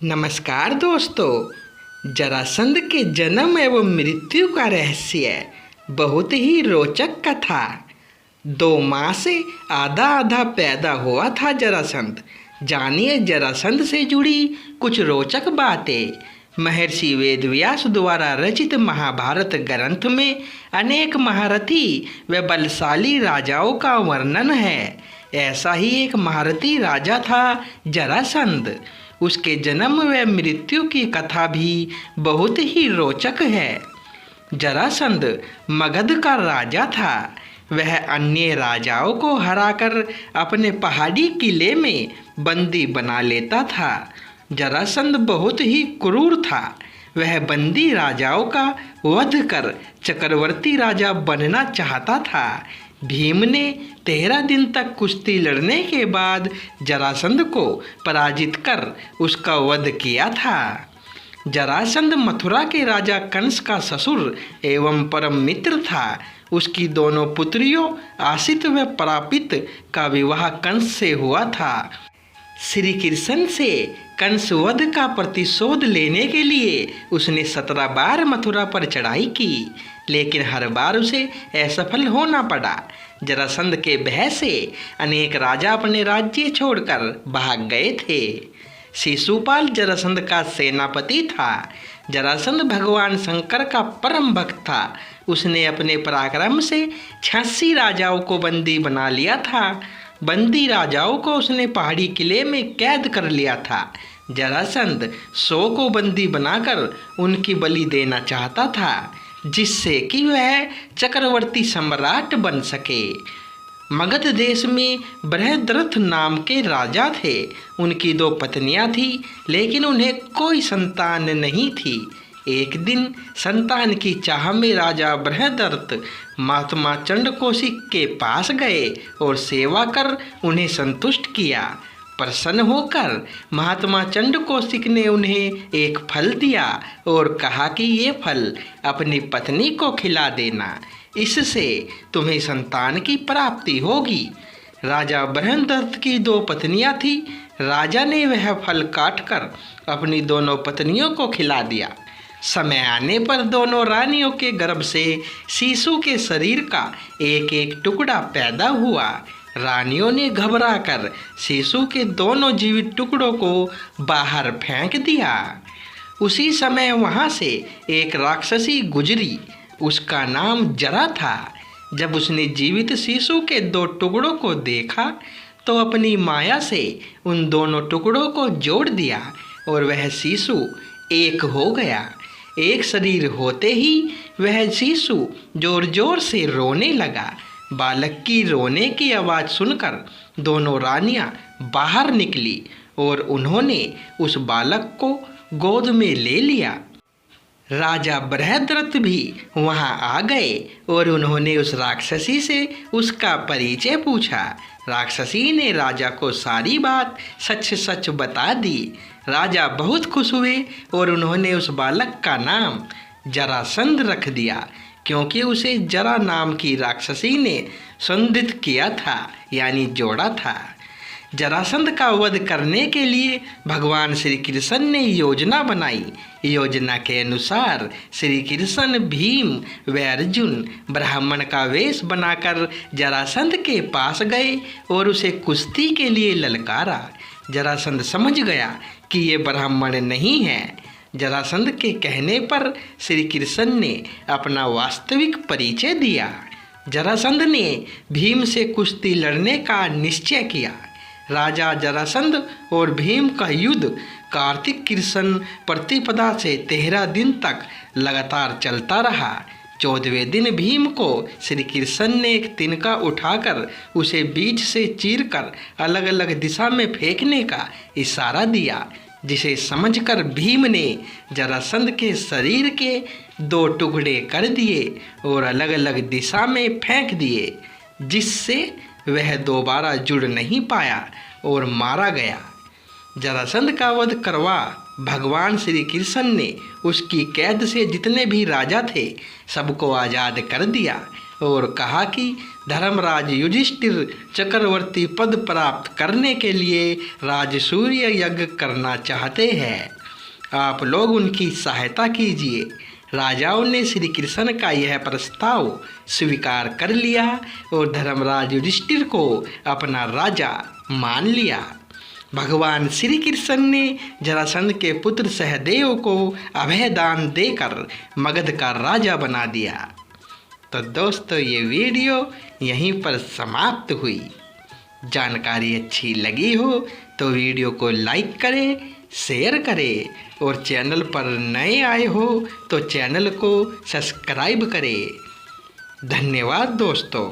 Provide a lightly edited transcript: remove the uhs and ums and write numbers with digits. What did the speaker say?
नमस्कार दोस्तों। जरासंध के जन्म एवं मृत्यु का रहस्य बहुत ही रोचक कथा। 2 माह से आधा आधा पैदा हुआ था जरासंध। जानिए जरासंध से जुड़ी कुछ रोचक बातें। महर्षि वेदव्यास द्वारा रचित महाभारत ग्रंथ में अनेक महारथी व बलशाली राजाओं का वर्णन है। ऐसा ही एक महारथी राजा था जरासंध। उसके जन्म व मृत्यु की कथा भी बहुत ही रोचक है। जरासंध मगध का राजा था। वह अन्य राजाओं को हराकर अपने पहाड़ी किले में बंदी बना लेता था। जरासंध बहुत ही क्रूर था। वह बंदी राजाओं का वध कर चक्रवर्ती राजा बनना चाहता था। भीम ने 13 दिन तक कुश्ती लड़ने के बाद जरासंध को पराजित कर उसका वध किया था। जरासंध मथुरा के राजा कंस का ससुर एवं परम मित्र था। उसकी दोनों पुत्रियों आसित व परापित का विवाह कंस से हुआ था। श्री कृष्ण से कंस वध का प्रतिशोध लेने के लिए उसने 17 बार मथुरा पर चढ़ाई की, लेकिन हर बार उसे असफल होना पड़ा। जरासंध के भय से अनेक राजा अपने राज्य छोड़कर भाग गए थे। शिशुपाल जरासंध का सेनापति था। जरासंध भगवान शंकर का परम भक्त था। उसने अपने पराक्रम से 86 राजाओं को बंदी बना लिया था। बंदी राजाओं को उसने पहाड़ी किले में कैद कर लिया था। जरासंध 100 को बंदी बनाकर उनकी बलि देना चाहता था, जिससे कि वह चक्रवर्ती सम्राट बन सके। मगध देश में बृहद्रथ नाम के राजा थे। उनकी 2 पत्नियां थीं, लेकिन उन्हें कोई संतान नहीं थी। एक दिन संतान की चाह में राजा बृहद्रथ महात्मा चंडकौशिक के पास गए और सेवा कर उन्हें संतुष्ट किया। प्रसन्न होकर महात्मा चंडकौशिक ने उन्हें एक फल दिया और कहा कि ये फल अपनी पत्नी को खिला देना, इससे तुम्हें संतान की प्राप्ति होगी। राजा बृहद्रथ की 2 पत्नियां थीं। राजा ने वह फल काटकर अपनी दोनों पत्नियों को खिला दिया। समय आने पर दोनों रानियों के गर्भ से शिशु के शरीर का एक एक टुकड़ा पैदा हुआ। रानियों ने घबराकर शिशु के दोनों जीवित टुकड़ों को बाहर फेंक दिया। उसी समय वहां से एक राक्षसी गुजरी। उसका नाम जरा था। जब उसने जीवित शिशु के 2 टुकड़ों को देखा तो अपनी माया से उन दोनों टुकड़ों को जोड़ दिया और वह शिशु एक हो गया। एक शरीर होते ही वह शिशु जोर जोर से रोने लगा। बालक की रोने की आवाज़ सुनकर दोनों रानियां बाहर निकली और उन्होंने उस बालक को गोद में ले लिया। राजा बृहद्रथ भी वहां आ गए और उन्होंने उस राक्षसी से उसका परिचय पूछा। राक्षसी ने राजा को सारी बात सच सच बता दी। राजा बहुत खुश हुए और उन्होंने उस बालक का नाम जरासंध रख दिया, क्योंकि उसे जरा नाम की राक्षसी ने संधित किया था, यानी जोड़ा था। जरासंध का वध करने के लिए भगवान श्री कृष्ण ने योजना बनाई। योजना के अनुसार श्री कृष्ण, भीम व अर्जुन ब्राह्मण का वेश बनाकर जरासंध के पास गए और उसे कुश्ती के लिए ललकारा। जरासंध समझ गया कि ये ब्राह्मण नहीं है। जरासंध के कहने पर श्री कृष्ण ने अपना वास्तविक परिचय दिया। जरासंध ने भीम से कुश्ती लड़ने का निश्चय किया। राजा जरासंध और भीम का युद्ध कार्तिक कृष्ण प्रतिपदा से 13 दिन तक लगातार चलता रहा। 14वें दिन भीम को श्री कृष्ण ने एक तिनका उठाकर उसे बीच से चीरकर अलग अलग दिशा में फेंकने का इशारा दिया, जिसे समझकर भीम ने जरासंध के शरीर के 2 टुकड़े कर दिए और अलग अलग दिशा में फेंक दिए, जिससे वह दोबारा जुड़ नहीं पाया और मारा गया। जरासंध का वध करवा भगवान श्री कृष्ण ने उसकी कैद से जितने भी राजा थे सबको आज़ाद कर दिया और कहा कि धर्मराज युधिष्ठिर चक्रवर्ती पद प्राप्त करने के लिए राजसूय यज्ञ करना चाहते हैं, आप लोग उनकी सहायता कीजिए। राजाओं ने श्री कृष्ण का यह प्रस्ताव स्वीकार कर लिया और धर्मराज युधिष्ठिर को अपना राजा मान लिया। भगवान श्री कृष्ण ने जरासंध के पुत्र सहदेव को अभय दान देकर मगध का राजा बना दिया। तो दोस्तों, ये वीडियो यहीं पर समाप्त हुई। जानकारी अच्छी लगी हो तो वीडियो को लाइक करें, शेयर करें और चैनल पर नए आए हो तो चैनल को सब्सक्राइब करें। धन्यवाद दोस्तों।